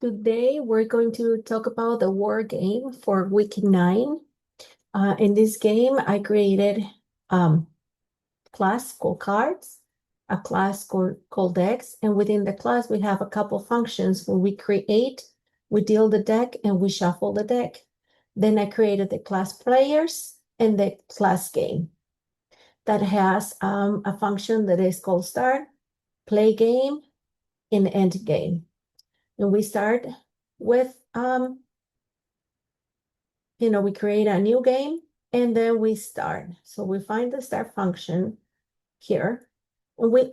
Today, we're going to talk about the war game for week 9. In this game, I created class called cards, a class called decks, and within the class, we have a couple functions where we deal the deck, and we shuffle the deck. Then I created the class players and the class game that has a function that is called start, play game, and end game. And we start with, we create a new game and then we start. So we find the start function here. And we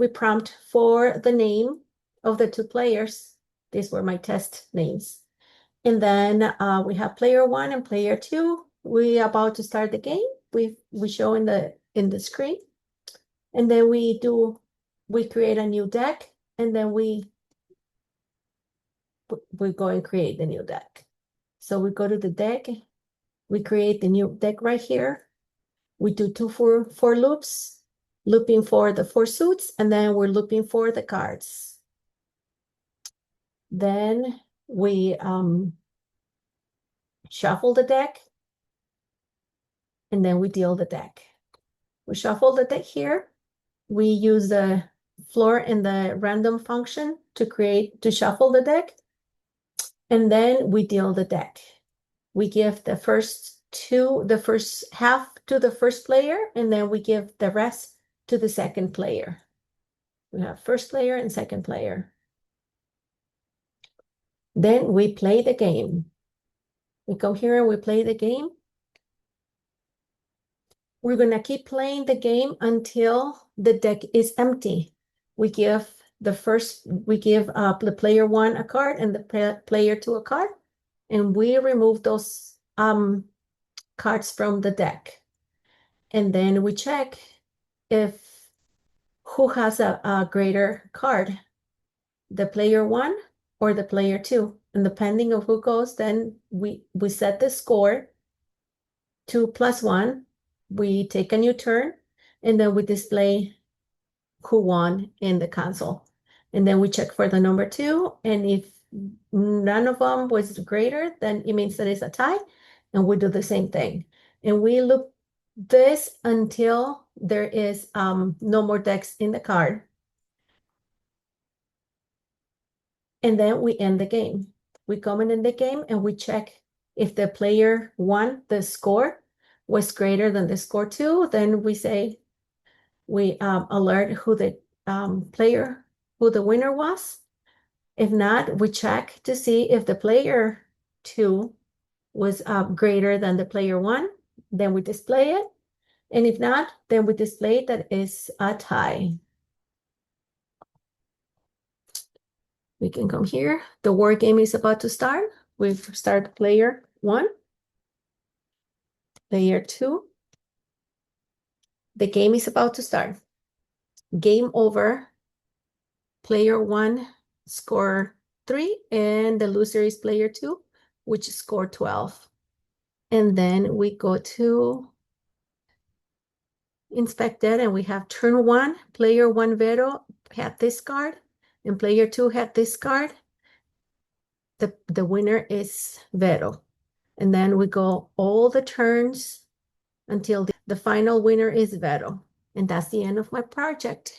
prompt for the name of the two players. These were my test names. And then we have player 1 and player 2. We are about to start the game. We show in the screen. And then we create a new deck, and then we go and create the new deck. So we go to the deck, we create the new deck right here. We do two for loops, looping for the 4 suits, and then we're looping for the cards. Then we shuffle the deck, and then we deal the deck. We shuffle the deck here. We use the floor and the random function to shuffle the deck. And then we deal the deck. We give the first half to the first player, and then we give the rest to the second player. We have first player and second player. Then we play the game. We come here and we play the game. We're going to keep playing the game until the deck is empty. We give the player 1 a card and the player 2 a card, and we remove those cards from the deck. And then we check who has a greater card, the player 1 or the player 2. And depending on who goes, then we set the score to +1. We take a new turn, and then we display who won in the console. And then we check for the number 2, and if none of them was greater, then it means that it's a tie, and we do the same thing. And we loop this until there is no more decks in the card. And then we end the game. We come in the game and we check if the player 1, the score was greater than the score 2, then we alert who the winner was. If not, we check to see if the player 2 was greater than the player 1, then we display it. And if not, then we display that it's a tie. We can come here. The war game is about to start. We've started player 1, player 2. The game is about to start. Game over. Player 1 score 3, and the loser is player 2, which scored 12. And then we go to inspect it, and we have turn 1, player 1 veto had this card, and player 2 had this card. The winner is veto. And then we go all the turns until the final winner is veto. And that's the end of my project.